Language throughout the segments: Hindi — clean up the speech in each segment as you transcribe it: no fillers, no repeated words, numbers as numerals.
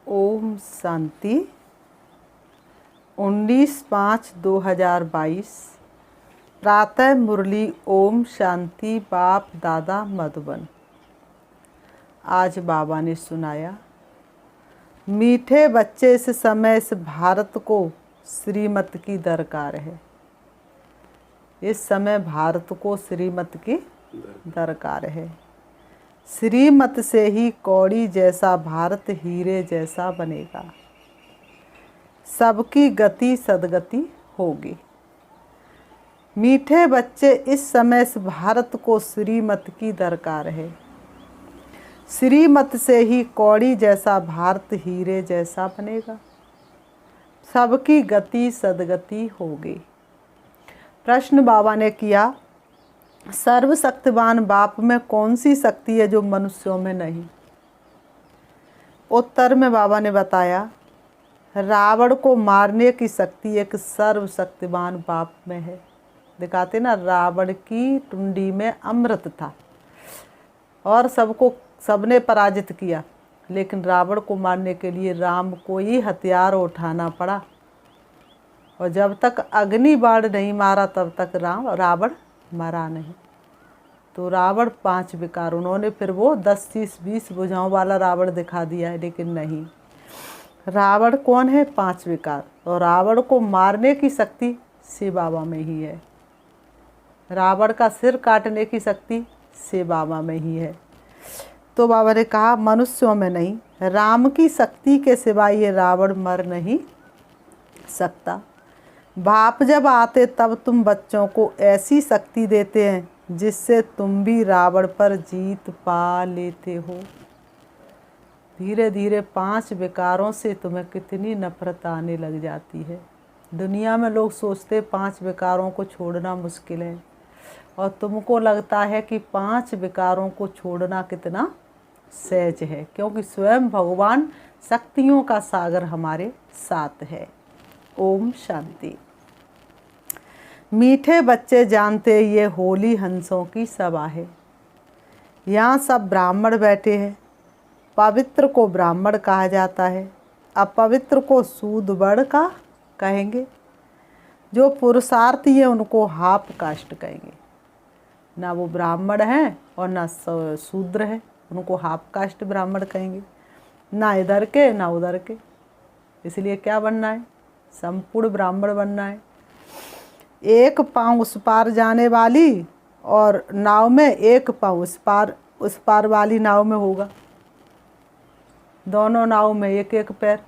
ओम शांति। 19/5/2022 प्रातः मुरली। ओम शांति। बाप दादा मधुबन। आज बाबा ने सुनाया, मीठे बच्चे, इस समय इस भारत को श्रीमत की दरकार है। इस समय भारत को श्रीमत की दरकार है। श्रीमत से ही कौड़ी जैसा भारत हीरे जैसा बनेगा। सबकी गति सदगति होगी। मीठे बच्चे, इस समय इस भारत को श्रीमत की दरकार है। श्रीमत से ही कौड़ी जैसा भारत हीरे जैसा बनेगा। सबकी गति सदगति होगी। प्रश्न बाबा ने किया, सर्वशक्तिमान बाप में कौन सी शक्ति है जो मनुष्यों में नहीं? उत्तर में बाबा ने बताया, रावण को मारने की शक्ति एक सर्वशक्तिमान बाप में है। दिखाते ना, रावण की टुंडी में अमृत था और सबने पराजित किया, लेकिन रावण को मारने के लिए राम को ही हथियार उठाना पड़ा। और जब तक अग्नि बाण नहीं मारा तब तक रावण मरा नहीं। तो रावण 5 विकार, उन्होंने फिर वो 10, 30, 20 भुजाओं वाला रावण दिखा दिया है, लेकिन नहीं। रावण कौन है? 5 विकार। और रावण को मारने की शक्ति शिव बाबा में ही है। रावण का सिर काटने की शक्ति शिव बाबा में ही है। तो बाबा ने कहा, मनुष्यों में नहीं, राम की शक्ति के सिवाय ये रावण मर नहीं सकता। बाप जब आते तब तुम बच्चों को ऐसी शक्ति देते हैं जिससे तुम भी रावण पर जीत पा लेते हो। धीरे धीरे 5 विकारों से तुम्हें कितनी नफरत आने लग जाती है। दुनिया में लोग सोचते 5 विकारों को छोड़ना मुश्किल है, और तुमको लगता है कि 5 विकारों को छोड़ना कितना सहज है, क्योंकि स्वयं भगवान शक्तियों का सागर हमारे साथ है। ओम शांति। मीठे बच्चे जानते, ये होली हंसों की सभा है। यहाँ सब ब्राह्मण बैठे हैं। पवित्र को ब्राह्मण कहा जाता है, अपवित्र को सूद वर्ण का कहेंगे। जो पुरुषार्थी है उनको हाफ कास्ट कहेंगे। ना वो ब्राह्मण हैं और ना शूद्र है, उनको हाफ कास्ट ब्राह्मण कहेंगे। ना इधर के ना उधर के। इसलिए क्या बनना है? संपूर्ण ब्राह्मण बनना है। एक पाँव उस पार जाने वाली और नाव में एक पाँव उस पार वाली नाव में होगा। दोनों नाव में एक एक पैर,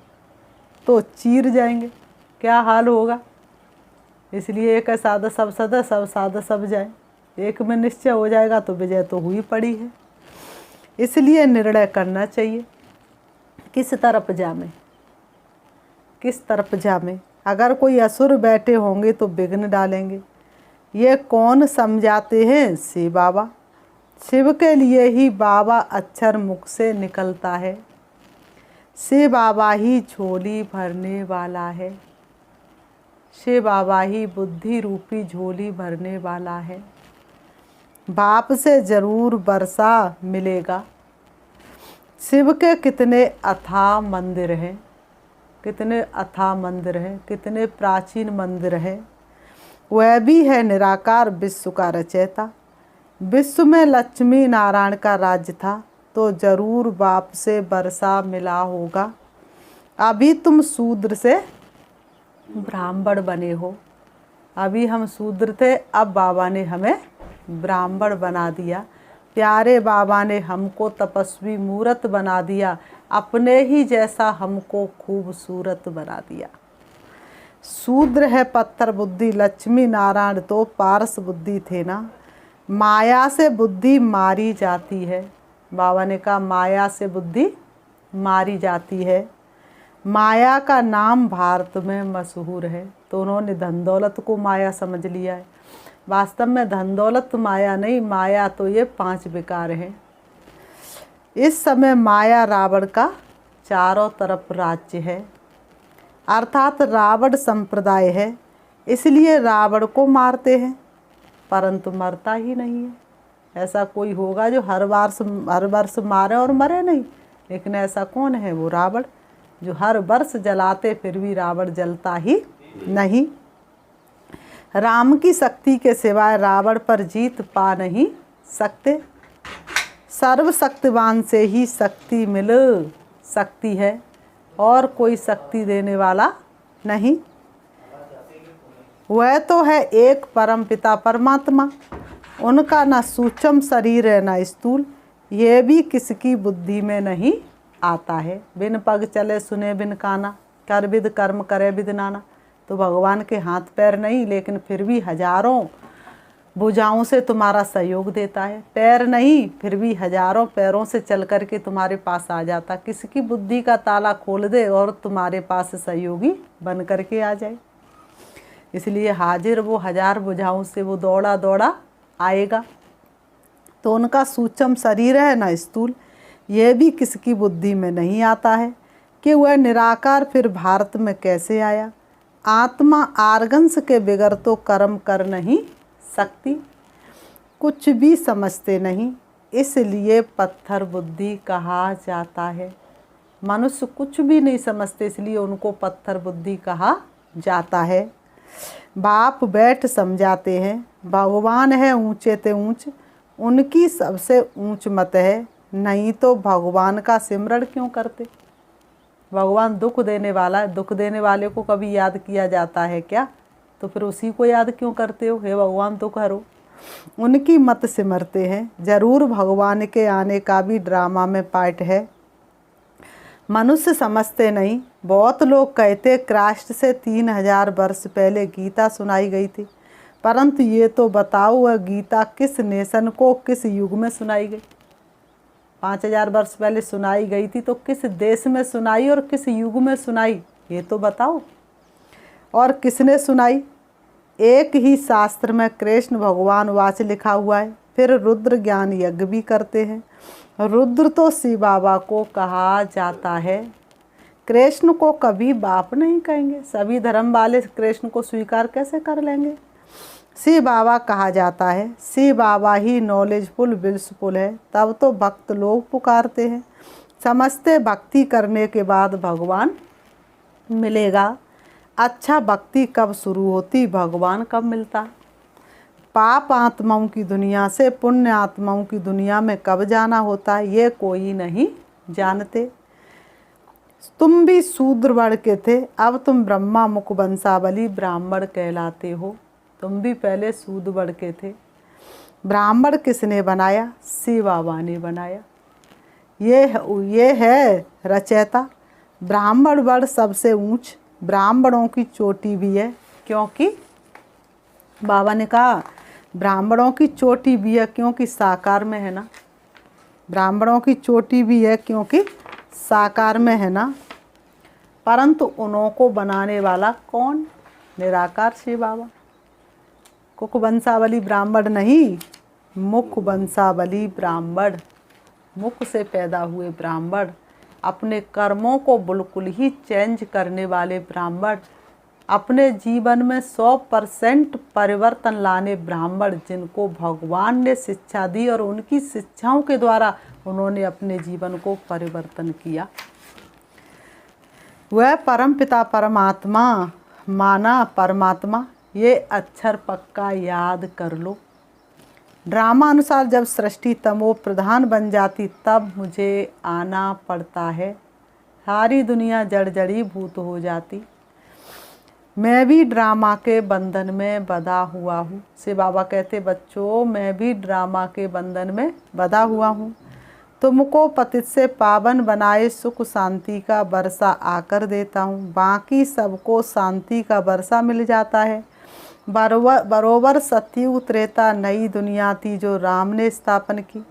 तो चीर जाएंगे। क्या हाल होगा? इसलिए एक है सादा सब सदा, सब सादा सब जाए। एक में निश्चय हो जाएगा तो विजय तो हुई पड़ी है। इसलिए निर्णय करना चाहिए, किस तरफ जामे, किस तरफ जामे। अगर कोई असुर बैठे होंगे तो विघ्न डालेंगे। ये कौन समझाते हैं? शिव बाबा। शिव के लिए ही बाबा अक्षर मुख से निकलता है। शिव बाबा ही झोली भरने वाला है। शिव बाबा ही बुद्धि रूपी झोली भरने वाला है। बाप से जरूर वर्षा मिलेगा। शिव के कितने अथाह मंदिर हैं, कितने अथाह मंदिर हैं, कितने प्राचीन मंदिर हैं। वह भी है निराकार विश्व का रचयिता। विश्व में लक्ष्मी नारायण का राज्य था, तो जरूर बाप से वर्षा मिला होगा। अभी तुम शूद्र से ब्राह्मण बने हो। अभी हम शूद्र थे, अब बाबा ने हमें ब्राह्मण बना दिया। प्यारे बाबा ने हमको तपस्वी मूर्त बना दिया। अपने ही जैसा हमको खूबसूरत बना दिया। शूद्र है पत्थर बुद्धि, लक्ष्मी नारायण तो पारस बुद्धि थे ना। माया से बुद्धि मारी जाती है। बाबा ने कहा, माया से बुद्धि मारी जाती है। माया का नाम भारत में मशहूर है, तो उन्होंने धन दौलत को माया समझ लिया है। वास्तव में धन दौलत माया नहीं, माया तो ये 5 विकार हैं। इस समय माया रावण का चारों तरफ राज्य है, अर्थात रावण संप्रदाय है। इसलिए रावण को मारते हैं, परंतु मरता ही नहीं है। ऐसा कोई होगा जो हर वर्ष मारे और मरे नहीं, लेकिन ऐसा कौन है? वो रावण। जो हर वर्ष जलाते फिर भी रावण जलता ही नहीं। राम की शक्ति के सिवाय रावण पर जीत पा नहीं सकते। सर्वशक्तिवान से ही शक्ति मिल सकती है और कोई शक्ति देने वाला नहीं। वह तो है एक परम पिता परमात्मा, उनका न सूक्ष्म शरीर है न स्थूल, ये भी किसकी बुद्धि में नहीं आता है। बिन पग चले सुने बिन काना, कर विद कर्म करे विद नाना। तो भगवान के हाथ पैर नहीं, लेकिन फिर भी हजारों भुजाओं से तुम्हारा सहयोग देता है। पैर नहीं, फिर भी हजारों पैरों से चल करके तुम्हारे पास आ जाता। किसकी बुद्धि का ताला खोल दे और तुम्हारे पास सहयोगी बन करके आ जाए। इसलिए हाजिर वो हजार भुजाओं से वो दौड़ा दौड़ा आएगा। तो उनका सूक्ष्म शरीर है न स्थूल, ये भी किसकी बुद्धि में नहीं आता है कि वह निराकार फिर भारत में कैसे आया। आत्मा आर्गंस के बिगर तो कर्म कर नहीं सकती, कुछ भी समझते नहीं, इसलिए पत्थर बुद्धि कहा जाता है। मनुष्य कुछ भी नहीं समझते, इसलिए उनको पत्थर बुद्धि कहा जाता है। बाप बैठ समझाते हैं, भगवान है ऊंचे ते ऊंच, उनकी सबसे ऊंच मत है, नहीं तो भगवान का सिमरण क्यों करते। भगवान दुख देने वाला है, दुख देने वाले को कभी याद किया जाता है क्या? तो फिर उसी को याद क्यों करते हो, हे भगवान दुख हरो। उनकी मत सिमरते हैं। जरूर भगवान के आने का भी ड्रामा में पार्ट है, मनुष्य समझते नहीं। बहुत लोग कहते क्राइस्ट से 3000 वर्ष पहले गीता सुनाई गई थी, परंतु ये तो बताओ वह गीता किस नेशन को किस युग में सुनाई गई। 5000 वर्ष पहले सुनाई गई थी तो किस देश में सुनाई और किस युग में सुनाई, ये तो बताओ। और किसने सुनाई? एक ही शास्त्र में कृष्ण भगवान वाच लिखा हुआ है। फिर रुद्र ज्ञान यज्ञ भी करते हैं। रुद्र तो शिव बाबा को कहा जाता है, कृष्ण को कभी बाप नहीं कहेंगे। सभी धर्म वाले कृष्ण को स्वीकार कैसे कर लेंगे? शिव बाबा कहा जाता है। शिव बाबा ही नॉलेजफुल विल्सफुल है, तब तो भक्त लोग पुकारते हैं। समझते भक्ति करने के बाद भगवान मिलेगा। अच्छा भक्ति कब शुरू होती, भगवान कब मिलता? पाप आत्माओं की दुनिया से पुण्य आत्माओं की दुनिया में कब जाना होता है, ये कोई नहीं जानते। तुम भी शूद्र वर्ण के थे, अब तुम ब्रह्मा मुख वंशावली ब्राह्मण कहलाते हो। तुम भी पहले शूद्र वर्ण के थे। ब्राह्मण किसने बनाया? शिव बाबा ने बनाया। ये है रचयिता। ब्राह्मण वर्ण सबसे ऊंच, ब्राह्मणों की चोटी भी है, क्योंकि बाबा ने कहा ब्राह्मणों की चोटी भी है क्योंकि साकार में है ना। ब्राह्मणों की चोटी भी है क्योंकि साकार में है ना। परंतु उन्हों को बनाने वाला कौन? निराकार शिव बाबा। कुक वंशावली ब्राह्मण नहीं, मुख वंशावली ब्राह्मण, मुख से पैदा हुए ब्राह्मण, अपने कर्मों को बिल्कुल ही चेंज करने वाले ब्राह्मण, अपने जीवन में 100% परिवर्तन लाने ब्राह्मण, जिनको भगवान ने शिक्षा दी और उनकी शिक्षाओं के द्वारा उन्होंने अपने जीवन को परिवर्तन किया। वह परमपिता परमात्मा माना परमात्मा, ये अक्षर पक्का याद कर लो। ड्रामा अनुसार जब सृष्टि तमो प्रधान बन जाती तब मुझे आना पड़ता है। सारी दुनिया जड़ जड़ी भूत हो जाती। मैं भी ड्रामा के बंधन में बंधा हुआ हूँ। शिव बाबा कहते बच्चों मैं भी ड्रामा के बंधन में बंधा हुआ हूँ। तुमको पतित से पावन बनाए सुख शांति का वर्षा आकर देता हूँ। बाकी सबको शांति का वर्षा मिल जाता है। बरोबर सतयुग त्रेता नई दुनिया थी जो राम ने स्थापन की।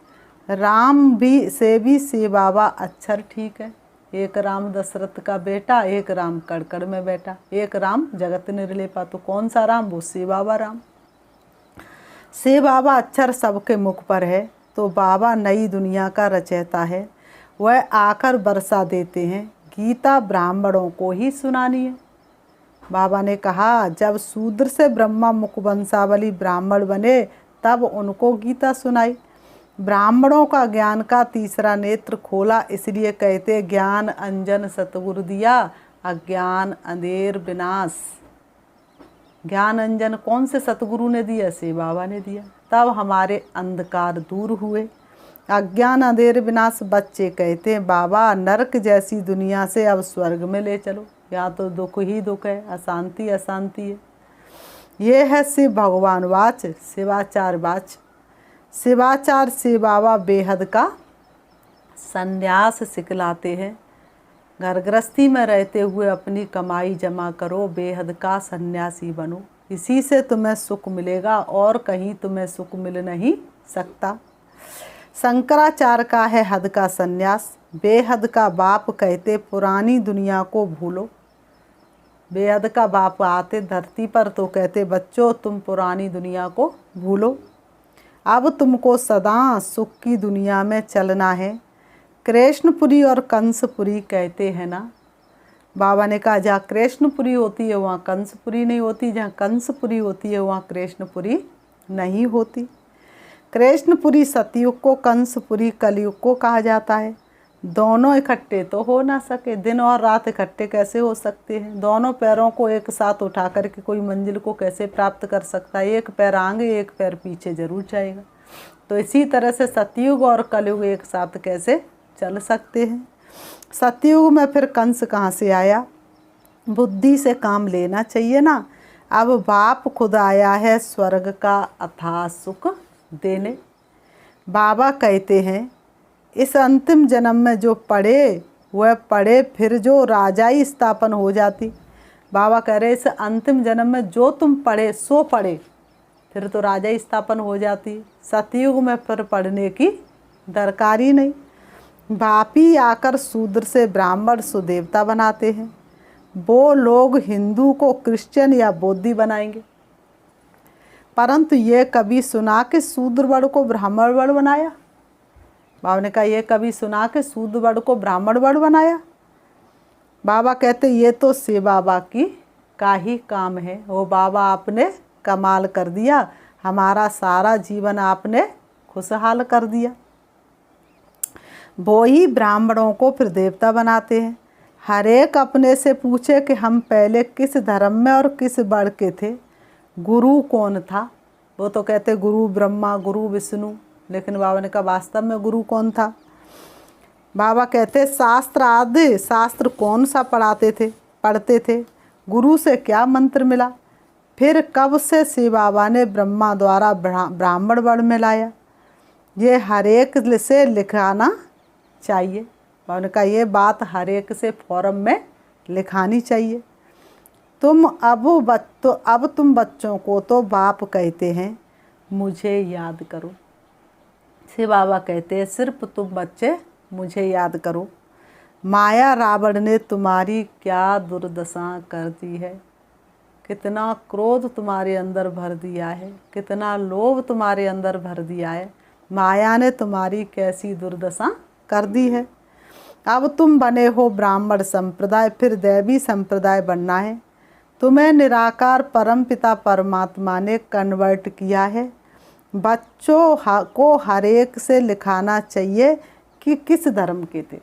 राम भी से भी शिव बाबा अक्षर ठीक है। एक राम दशरथ का बेटा, एक राम कड़कड़ में बैठा, एक राम जगत निर्लेपा। तो कौन सा राम? वो शिव बाबा राम। शिव बाबा अक्षर सबके मुख पर है, तो बाबा नई दुनिया का रचयिता है। वह आकर वर्षा देते हैं। गीता ब्राह्मणों को ही सुनानी है। बाबा ने कहा जब शूद्र से ब्रह्मा मुख वंशावली ब्राह्मण बने तब उनको गीता सुनाई। ब्राह्मणों का ज्ञान का तीसरा नेत्र खोला, इसलिए कहते ज्ञान अंजन सतगुरु दिया, अज्ञान अंधेर विनाश। ज्ञान अंजन कौन से सतगुरु ने दिया? शिव बाबा ने दिया। तब हमारे अंधकार दूर हुए, अज्ञान अंधेर विनाश। बच्चे कहते हैं बाबा नरक जैसी दुनिया से अब स्वर्ग में ले चलो, यहाँ तो दुख ही दुख है, अशांति अशांति है। ये है शिव भगवान वाच, शिवाचार वाच। शिवाचार से बाबा बेहद का संन्यास सिखलाते हैं। घर गृहस्थी में रहते हुए अपनी कमाई जमा करो, बेहद का सन्यासी बनो, इसी से तुम्हें सुख मिलेगा और कहीं तुम्हें सुख मिल नहीं सकता। शंकराचार्य का है हद का सन्यास। बेहद का बाप कहते पुरानी दुनिया को भूलो। बेहद का बाप आते धरती पर तो कहते बच्चों तुम पुरानी दुनिया को भूलो, अब तुमको सदा सुख की दुनिया में चलना है। कृष्णपुरी और कंसपुरी कहते हैं ना, बाबा ने कहा जहाँ कृष्णपुरी होती है वहाँ कंसपुरी नहीं होती, जहाँ कंसपुरी होती है वहाँ कृष्णपुरी नहीं होती। कृष्णपुरी सतयुग को, कंसपुरी कलयुग को कहा जाता है। दोनों इकट्ठे तो हो ना सके, दिन और रात इकट्ठे कैसे हो सकते हैं? दोनों पैरों को एक साथ उठा करके कोई मंजिल को कैसे प्राप्त कर सकता है? एक पैर आगे एक पैर पीछे जरूर जाएगा। तो इसी तरह से सतयुग और कलयुग एक साथ कैसे चल सकते हैं? सतयुग में फिर कंस कहाँ से आया? बुद्धि से काम लेना चाहिए ना। अब बाप खुद आया है स्वर्ग का अथाह सुख देने। बाबा कहते हैं इस अंतिम जन्म में जो पढ़े वह पढ़े, फिर जो राजाई स्थापन हो जाती। बाबा कह रहे इस अंतिम जन्म में जो तुम पढ़े सो पढ़े, फिर तो राजाई स्थापन हो जाती। सतयुग में फिर पढ़ने की दरकार ही नहीं। बापी आकर शूद्र से ब्राह्मण सुदेवता बनाते हैं, वो लोग हिंदू को क्रिश्चियन या बौद्धी बनाएंगे। परंतु ये कभी सुना कि शूद्र वर्ग को ब्राह्मण वर्ग बनाया? बाबा ने कहा ये कभी सुना कि शूद्र वर्ग को ब्राह्मण वर्ग बनाया? बाबा कहते ये तो शिव बाबा की का ही काम है। वो बाबा आपने कमाल कर दिया, हमारा सारा जीवन आपने खुशहाल कर दिया। वो ही ब्राह्मणों को फिर देवता बनाते हैं। हर एक अपने से पूछे कि हम पहले किस धर्म में और किस वर्ग के थे, गुरु कौन था? वो तो कहते गुरु ब्रह्मा, गुरु विष्णु, लेकिन बाबा ने कहा वास्तव में गुरु कौन था? बाबा कहते शास्त्र आदि शास्त्र कौन सा पढ़ते थे? गुरु से क्या मंत्र मिला? फिर कब से शिव बाबा ने ब्रह्मा द्वारा ब्राह्मण वर्ण में लाया? ये हर एक से लिखाना चाहिए। बाबा ने कहा ये बात हर एक से फॉरम में लिखानी चाहिए। अब तुम बच्चों को तो बाप कहते हैं, मुझे याद करो। शिव बाबा कहते हैं सिर्फ तुम बच्चे मुझे याद करो। माया रावण ने तुम्हारी क्या दुर्दशा कर दी है, कितना क्रोध तुम्हारे अंदर भर दिया है, कितना लोभ तुम्हारे अंदर भर दिया है। माया ने तुम्हारी कैसी दुर्दशा कर दी है। अब तुम बने हो ब्राह्मण संप्रदाय, फिर दैवी संप्रदाय बनना है। तुम्हें निराकार परमपिता परमात्मा ने कन्वर्ट किया है। बच्चों को हर एक से लिखाना चाहिए कि किस धर्म के थे।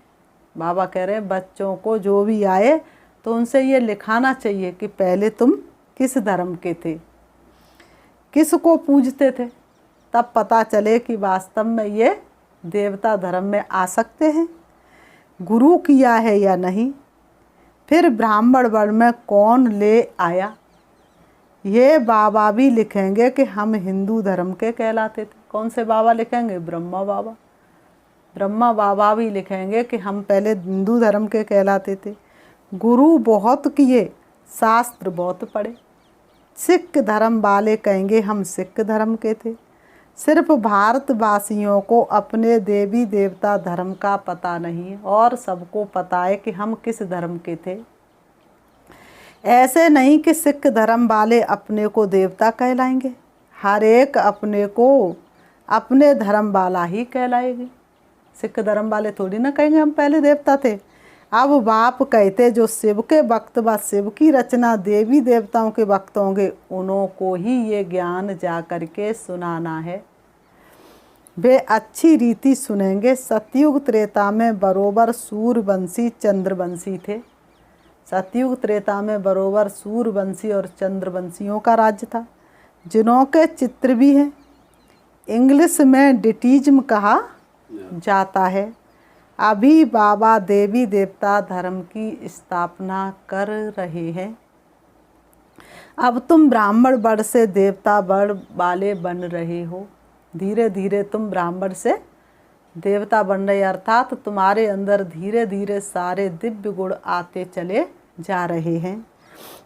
बाबा कह रहे हैं बच्चों को जो भी आए तो उनसे ये लिखाना चाहिए कि पहले तुम किस धर्म के थे, किस को पूजते थे, तब पता चले कि वास्तव में ये देवता धर्म में आ सकते हैं, गुरु किया है या नहीं। फिर ब्राह्मण वर्ण में कौन ले आया, ये बाबा भी लिखेंगे कि हम हिंदू धर्म के कहलाते थे। कौन से बाबा लिखेंगे? ब्रह्मा बाबा। ब्रह्मा बाबा भी लिखेंगे कि हम पहले हिंदू धर्म के कहलाते थे। गुरु बहुत किए, शास्त्र बहुत पढ़े। सिख धर्म वाले कहेंगे हम सिख धर्म के थे। सिर्फ भारतवासियों को अपने देवी देवता धर्म का पता नहीं है और सबको पता है कि हम किस धर्म के थे। ऐसे नहीं कि सिख धर्म वाले अपने को देवता कहलाएंगे, हर एक अपने को अपने धर्म वाला ही कहलाएगी। सिख धर्म वाले थोड़ी ना कहेंगे हम पहले देवता थे। अब बाप कहते जो शिव के भक्त व शिव की रचना देवी देवताओं के भक्त होंगे उन्हों को ही ये ज्ञान जा कर के सुनाना है। वे अच्छी रीति सुनेंगे। सतयुग त्रेता में बरोबर सूर्यवंशी चंद्रवंशी थे। सतयुग त्रेता में बरोबर सूर्यवंशी और चंद्रवंशियों का राज्य था, जिन्हों के चित्र भी हैं। इंग्लिश में डिटिज्म कहा जाता है। अभी बाबा देवी देवता धर्म की स्थापना कर रहे हैं। अब तुम ब्राह्मण वर्ग से देवता वर्ग वाले बन रहे हो। धीरे धीरे तुम ब्राह्मण से देवता बन रहे, अर्थात तुम्हारे अंदर धीरे धीरे सारे दिव्य गुण आते चले जा रहे हैं।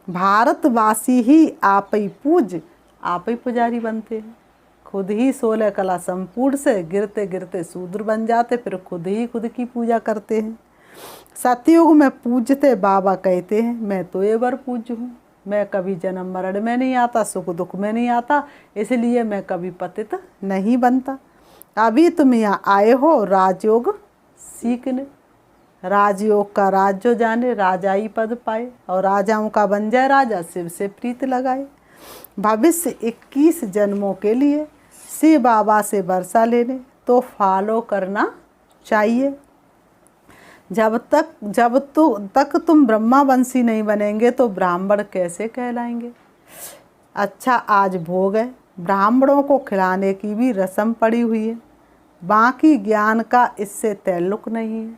भारतवासी ही आप ही पूज, आप ही पुजारी बनते हैं। खुद ही 16 कला संपूर्ण से गिरते गिरते शूद्र बन जाते, फिर खुद ही खुद की पूजा करते हैं। सतयुग में पूजते बाबा कहते हैं, मैं तो ये बार पूज्य हूँ। मैं कभी जन्म मरण में नहीं आता, सुख दुख में नहीं आता, इसलिए मैं कभी पतित नहीं बनता। अभी तुम यहाँ आए हो राजयोग सीखने। राजयोग का राज जो जाने राजाई पद पाए, और राजाओं का बन जाए राजा, शिव से प्रीत लगाए। भविष्य 21 जन्मों के लिए शिव बाबा से वर्षा लेने तो फॉलो करना चाहिए। जब तक तुम ब्रह्मावंशी नहीं बनेंगे तो ब्राह्मण कैसे कहलाएंगे। अच्छा, आज भोग है, ब्राह्मणों को खिलाने की भी रस्म पड़ी हुई है। बाकी ज्ञान का इससे ताल्लुक नहीं है।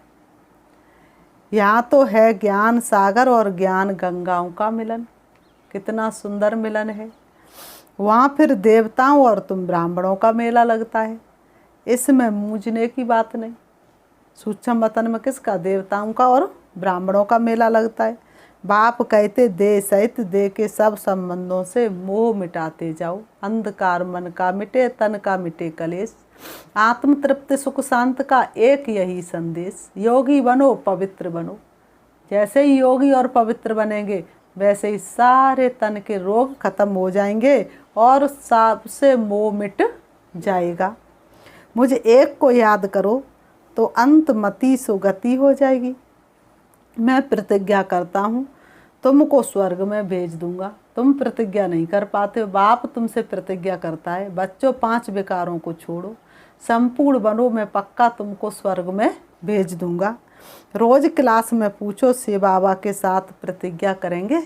यहाँ तो है ज्ञान सागर और ज्ञान गंगाओं का मिलन। कितना सुंदर मिलन है। वहाँ फिर देवताओं और तुम ब्राह्मणों का मेला लगता है। इसमें मूझने की बात नहीं। सूक्ष्म वतन में किसका, देवताओं का और ब्राह्मणों का मेला लगता है। बाप कहते देह सहित देह के सब संबंधों से मोह मिटाते जाओ। अंधकार मन का मिटे, तन का मिटे कलेश। आत्म तृप्ति सुख शांत का एक यही संदेश। योगी बनो, पवित्र बनो। जैसे ही योगी और पवित्र बनेंगे वैसे ही सारे तन के रोग खत्म हो जाएंगे और सबसे मोह मिट जाएगा। मुझे एक को याद करो तो अंतमति सुगति हो जाएगी। मैं प्रतिज्ञा करता हूँ तुमको स्वर्ग में भेज दूंगा। तुम प्रतिज्ञा नहीं कर पाते हो, बाप तुमसे प्रतिज्ञा करता है। बच्चों, 5 विकारों को छोड़ो, संपूर्ण बनो, मैं पक्का तुमको स्वर्ग में भेज दूंगा। रोज क्लास में पूछो, शिव बाबा के साथ प्रतिज्ञा करेंगे।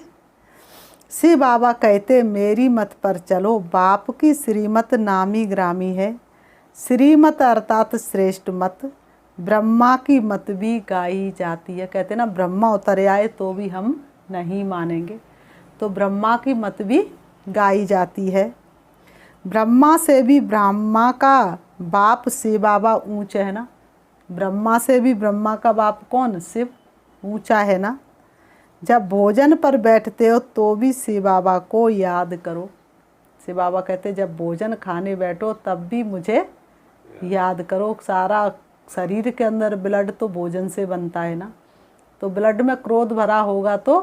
शिव बाबा कहते मेरी मत पर चलो। बाप की श्रीमत नामी ग्रामी है। श्रीमत अर्थात श्रेष्ठ मत। ब्रह्मा की मत भी गाई जाती है। कहते ना, ब्रह्मा उतर आए तो भी हम नहीं मानेंगे, तो ब्रह्मा की मत भी गाई जाती है। ब्रह्मा से भी ब्रह्मा का बाप शिव बाबा ऊंचे है ना। ब्रह्मा से भी ब्रह्मा का बाप कौन, शिव, ऊंचा है ना। जब भोजन पर बैठते हो तो भी शिव बाबा को याद करो। शिव बाबा कहते जब भोजन खाने बैठो तब भी मुझे याद करो। सारा शरीर के अंदर ब्लड तो भोजन से बनता है ना, तो ब्लड में क्रोध भरा होगा तो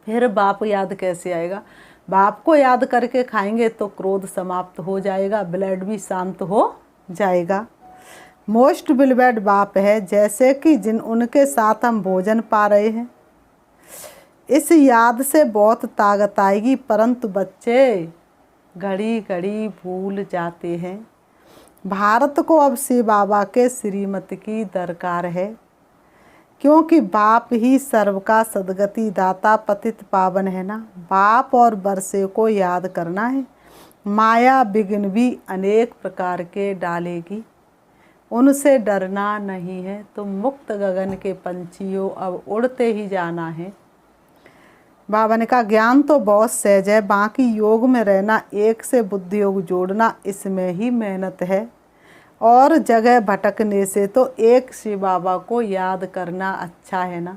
फिर बाप याद कैसे आएगा। बाप को याद करके खाएंगे तो क्रोध समाप्त हो जाएगा, ब्लड भी शांत हो जाएगा। मोस्ट बिलवेड बाप है, जैसे कि जिन उनके साथ हम भोजन पा रहे हैं। इस याद से बहुत ताकत आएगी, परंतु बच्चे घड़ी घड़ी भूल जाते हैं। भारत को अब शिव बाबा के श्रीमत की दरकार है, क्योंकि बाप ही सर्व का सदगति दाता पतित पावन है ना। बाप और बरसे को याद करना है। माया विघ्न भी अनेक प्रकार के डालेगी, उनसे डरना नहीं है। तुम मुक्त गगन के पंछी हो, अब उड़ते ही जाना है। बाबा ने कहा ज्ञान तो बहुत सहज है, बाकी योग में रहना, एक से बुद्धि योग जोड़ना, इसमें ही मेहनत है। और जगह भटकने से तो एक शिव बाबा को याद करना अच्छा है ना।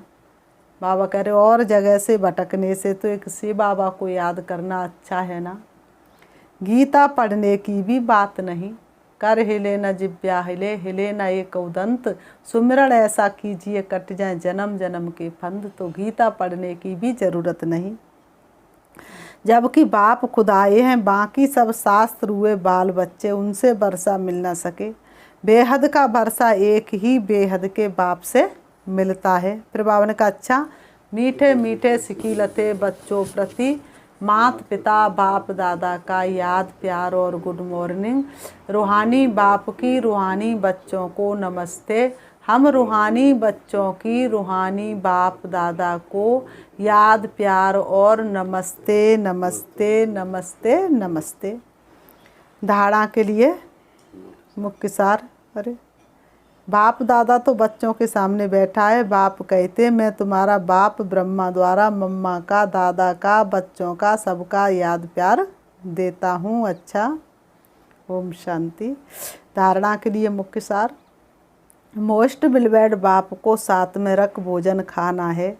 बाबा कह रहे और जगह से भटकने से तो एक शिव बाबा को याद करना अच्छा है ना। गीता पढ़ने की भी बात नहीं। कर हिले न जिब्या हिले, हिले न एक उदंत, सुमिरन ऐसा कीजिए कट जाए जन्म जन्म के फंद। तो गीता पढ़ने की भी ज़रूरत नहीं, जबकि बाप खुद आए हैं। बाकी सब शास्त्र हुए बाल बच्चे, उनसे वर्षा मिल न सके। बेहद का वर्षा एक ही बेहद के बाप से मिलता है। फिर बाबा ने कहा अच्छा, मीठे मीठे सिकीलते बच्चों प्रति माता पिता बाप दादा का याद प्यार और गुड मॉर्निंग। रूहानी बाप की रूहानी बच्चों को नमस्ते। हम रूहानी बच्चों की रूहानी बाप दादा को याद प्यार और नमस्ते नमस्ते नमस्ते नमस्ते। धारणा के लिए मुख्य सार। अरे बाप दादा तो बच्चों के सामने बैठा है। बाप कहते मैं तुम्हारा बाप ब्रह्मा द्वारा मम्मा का दादा का बच्चों का सबका याद प्यार देता हूँ। अच्छा, ओम शांति। धारणा के लिए मुख्य सार। मोस्ट बिलवेड बाप को साथ में रख भोजन खाना है।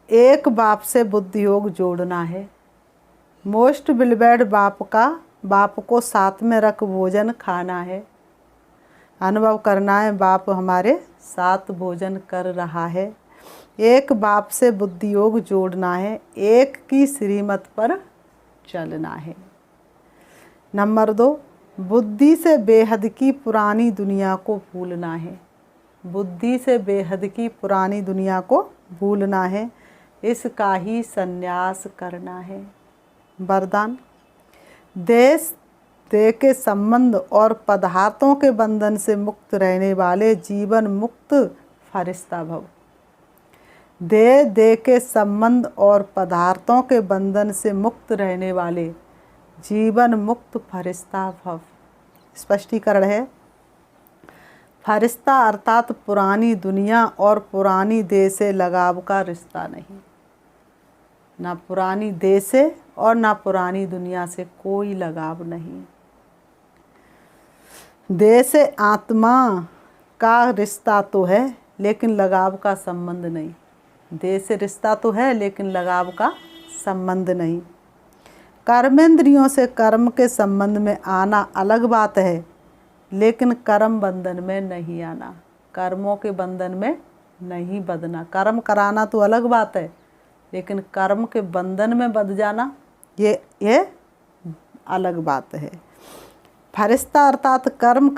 एक बाप से बुद्धि योग जोड़ना है। मोस्ट बिलवेड बाप को साथ में रख भोजन खाना है। अनुभव करना है बाप हमारे साथ भोजन कर रहा है। एक बाप से बुद्धि योग जोड़ना है। एक की श्रीमत पर चलना है। नंबर 2, बुद्धि से बेहद की पुरानी दुनिया को भूलना है। बुद्धि से बेहद की पुरानी दुनिया को भूलना है। इसका ही संन्यास करना है। वरदान। देश देह के संबंध और पदार्थों के बंधन से मुक्त रहने वाले जीवन मुक्त फरिश्ता भव। देह के संबंध और पदार्थों के बंधन से मुक्त रहने वाले जीवन मुक्त फरिश्ता भव। स्पष्टीकरण है। फरिश्ता अर्थात पुरानी दुनिया और पुरानी देह से लगाव का रिश्ता नहीं। ना पुरानी देह से और ना पुरानी दुनिया से कोई लगाव नहीं। देह से आत्मा का रिश्ता तो है लेकिन लगाव का संबंध नहीं। देह से रिश्ता तो है लेकिन लगाव का संबंध नहीं। कर्मेंद्रियों से कर्म के संबंध में आना अलग बात है लेकिन कर्म बंधन में नहीं आना। कर्मों के बंधन में नहीं बंधना। कर्म कराना तो अलग बात है लेकिन कर्म के बंधन में बंध जाना ये अलग बात है। फरिश्ता अर्थात कर्म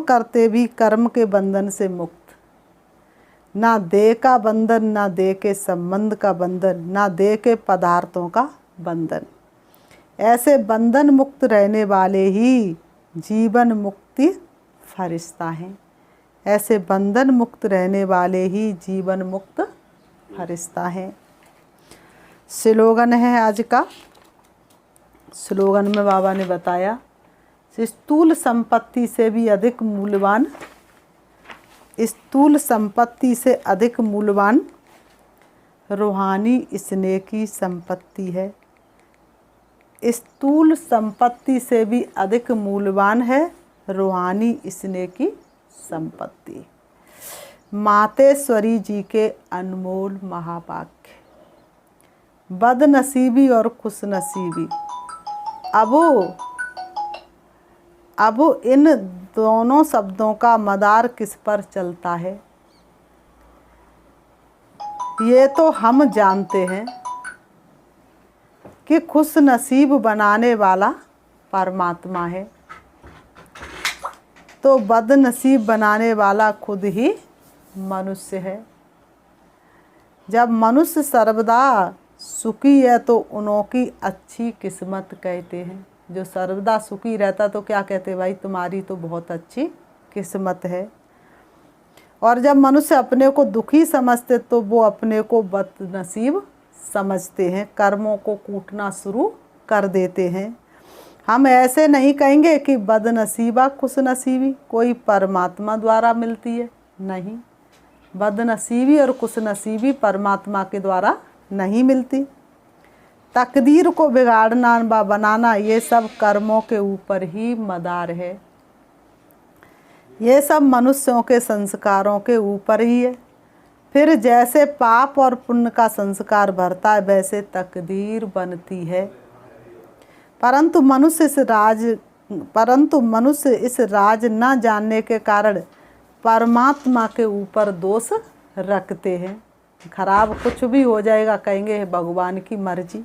करते भी कर्म के बंधन से मुक्त। ना देह का बंधन, ना देह के संबंध का बंधन, ना देह के पदार्थों का बंधन। ऐसे बंधन मुक्त रहने वाले ही जीवन मुक्ति फरिश्ता हैं। ऐसे बंधन मुक्त रहने वाले ही जीवन मुक्त फरिश्ता हैं। स्लोगन है आज का। स्लोगन में बाबा ने बताया स्थूल संपत्ति से भी अधिक मूल्यवान, स्थूल संपत्ति से अधिक मूल्यवान रूहानी स्नेह की संपत्ति है। स्थूल संपत्ति से भी अधिक मूल्यवान है रूहानी स्नेह की संपत्ति। मातेश्वरी जी के अनमोल महावाक्य। बदनसीबी और खुशनसीबी। अब इन दोनों शब्दों का मदार किस पर चलता है ये तो हम जानते हैं कि खुशनसीब बनाने वाला परमात्मा है, तो बदनसीब बनाने वाला खुद ही मनुष्य है। जब मनुष्य सर्वदा सुखी है तो उनकी अच्छी किस्मत कहते हैं। जो सर्वदा सुखी रहता तो क्या कहते, भाई तुम्हारी तो बहुत अच्छी किस्मत है। और जब मनुष्य अपने को दुखी समझते तो वो अपने को बदनसीब समझते हैं, कर्मों को कूटना शुरू कर देते हैं। हम ऐसे नहीं कहेंगे कि बदनसीबा खुशनसीबी कोई परमात्मा द्वारा मिलती है, नहीं। बदनसीबी और खुशनसीबी परमात्मा के द्वारा नहीं मिलती। तकदीर को बिगाड़ना व बनाना ये सब कर्मों के ऊपर ही मदार है। ये सब मनुष्यों के संस्कारों के ऊपर ही है। फिर जैसे पाप और पुण्य का संस्कार भरता है वैसे तकदीर बनती है। परंतु मनुष्य इस राज न जानने के कारण परमात्मा के ऊपर दोष रखते हैं। खराब कुछ भी हो जाएगा कहेंगे भगवान की मर्जी।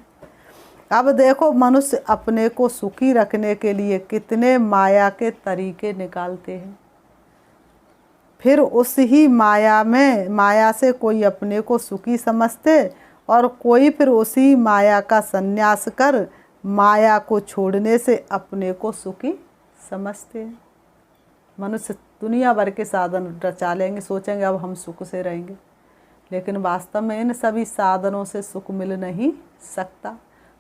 अब देखो मनुष्य अपने को सुखी रखने के लिए कितने माया के तरीके निकालते हैं। फिर उस ही माया से कोई अपने को सुखी समझते और कोई फिर उसी माया का संन्यास कर माया को छोड़ने से अपने को सुखी समझते हैं। मनुष्य दुनिया भर के साधन रचा लेंगे, सोचेंगे अब हम सुख से रहेंगे, लेकिन वास्तव में इन सभी साधनों से सुख मिल नहीं सकता।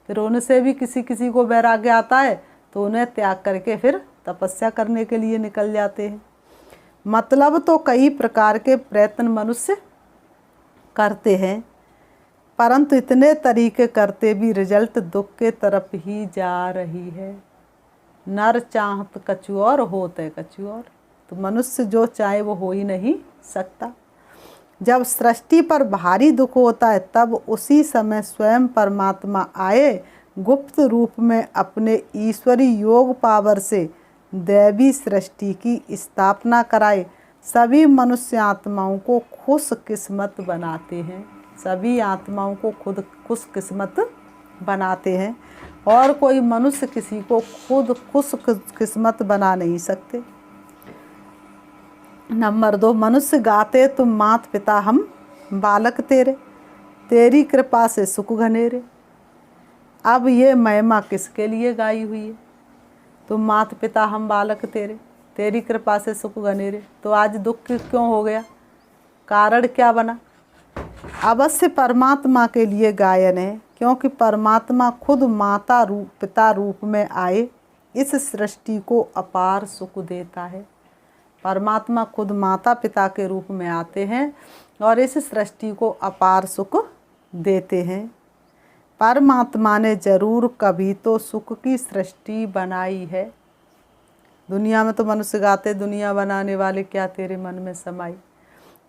फिर उनसे भी किसी किसी को वैराग्य आता है तो उन्हें त्याग करके फिर तपस्या करने के लिए निकल जाते हैं। मतलब तो कई प्रकार के प्रयत्न मनुष्य करते हैं, परंतु इतने तरीके करते भी रिजल्ट दुख के तरफ ही जा रही है। नर चाहत कछु और होते कछु और। तो मनुष्य जो चाहे वो हो ही नहीं सकता। जब सृष्टि पर भारी दुख होता है तब उसी समय स्वयं परमात्मा आए, गुप्त रूप में अपने ईश्वरी योग पावर से दैवी सृष्टि की स्थापना कराए सभी मनुष्य आत्माओं को खुश किस्मत बनाते हैं। सभी आत्माओं को खुद खुश किस्मत बनाते हैं और कोई मनुष्य किसी को खुद खुश किस्मत बना नहीं सकते। नंबर 2, मनुष्य गाते तुम मात पिता हम बालक तेरे, तेरी कृपा से सुख घनेरे। अब ये महिमा किसके लिए गाई हुई है? तुम मात पिता हम बालक तेरे, तेरी कृपा से सुख घनेरे। तो आज दुख क्यों हो गया? कारण क्या बना? अवश्य परमात्मा के लिए गायन है, क्योंकि परमात्मा खुद माता रूप पिता रूप में आए इस सृष्टि को अपार सुख देता है। परमात्मा खुद माता पिता के रूप में आते हैं और इस सृष्टि को अपार सुख देते हैं। परमात्मा ने जरूर कभी तो सुख की सृष्टि बनाई है। दुनिया में तो मनुष्य गाते दुनिया बनाने वाले क्या तेरे मन में समाई।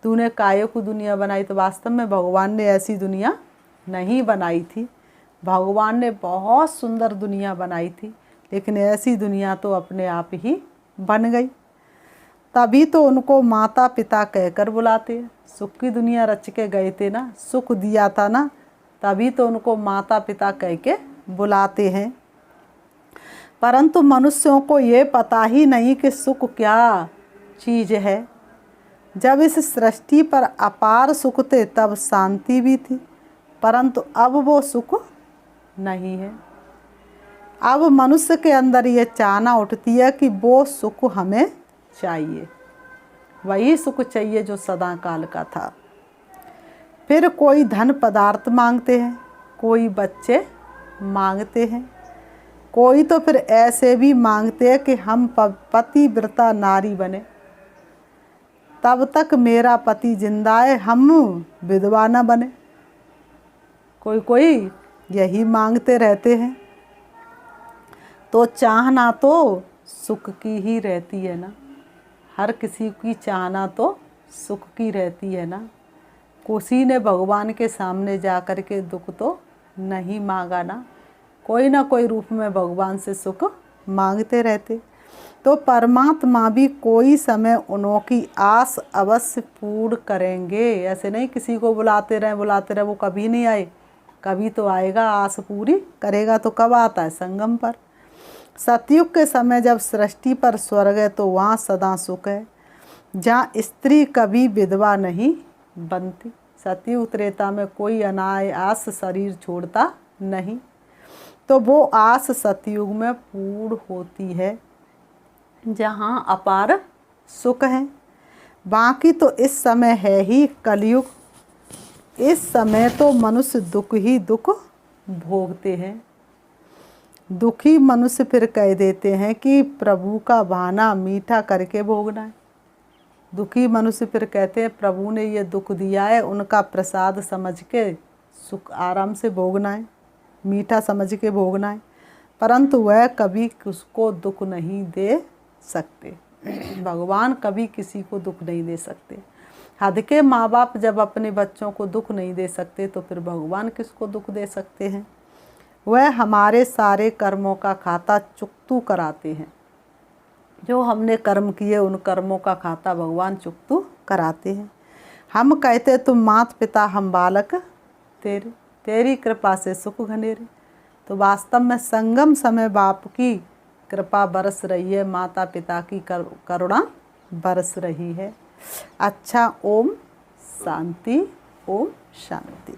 तूने काहे को दुनिया बनाई? तो वास्तव में भगवान ने ऐसी दुनिया नहीं बनाई थी। भगवान ने बहुत सुंदर दुनिया बनाई थी, लेकिन ऐसी दुनिया तो अपने आप ही बन गई। तभी तो उनको माता पिता कहकर बुलाते हैं। सुख की दुनिया रच के गए थे ना, सुख दिया था ना, तभी तो उनको माता पिता कह के बुलाते हैं। परंतु मनुष्यों को ये पता ही नहीं कि सुख क्या चीज़ है। जब इस सृष्टि पर अपार सुख थे तब शांति भी थी, परंतु अब वो सुख नहीं है। अब मनुष्य के अंदर ये चाहना उठती है कि वो सुख हमें चाहिए, वही सुख चाहिए जो सदा काल का था। फिर कोई धन पदार्थ मांगते हैं, कोई बच्चे मांगते हैं, कोई तो फिर ऐसे भी मांगते हैं कि हम पतिव्रता नारी बने, तब तक मेरा पति जिंदा है, हम विधवा न बने। कोई कोई यही मांगते रहते हैं। तो चाहना तो सुख की ही रहती है ना, हर किसी की चाहना तो सुख की रहती है ना। किसी ने भगवान के सामने जा कर के दुख तो नहीं मांगा ना, कोई ना कोई रूप में भगवान से सुख मांगते रहते। तो परमात्मा भी कोई समय उन्हों की आस अवश्य पूर्ण करेंगे। ऐसे नहीं किसी को बुलाते रहे वो कभी नहीं आए, कभी तो आएगा, आस पूरी करेगा। तो कब आता है? संगम पर। सतयुग के समय जब सृष्टि पर स्वर्ग है तो वहाँ सदा सुख है, जहाँ स्त्री कभी विधवा नहीं बनती। सतयुग त्रेता में कोई अनायास शरीर छोड़ता नहीं, तो वो आस सतयुग में पूर्ण होती है, जहाँ अपार सुख है। बाकी तो इस समय है ही कलयुग। इस समय तो मनुष्य दुख ही दुख भोगते हैं। दुखी मनुष्य फिर कह देते हैं कि प्रभु का बहाना मीठा करके भोगना है। दुखी मनुष्य फिर कहते हैं प्रभु ने ये दुख दिया है, उनका प्रसाद समझ के सुख आराम से भोगना है, मीठा समझ के भोगना है। परंतु वह कभी उसको दुख नहीं दे सकते। भगवान कभी किसी को दुख नहीं दे सकते। हद के माँ बाप जब अपने बच्चों को दुख नहीं दे सकते तो फिर भगवान किसको दुख दे सकते हैं? वह हमारे सारे कर्मों का खाता चुकतू कराते हैं। जो हमने कर्म किए उन कर्मों का खाता भगवान चुकतू कराते हैं। हम कहते तुम मात पिता हम बालक तेरे, तेरी कृपा से सुख घनेरे। तो वास्तव में संगम समय बाप की कृपा बरस रही है, माता पिता की करुणा बरस रही है। अच्छा, ओम शांति, ओम शांति।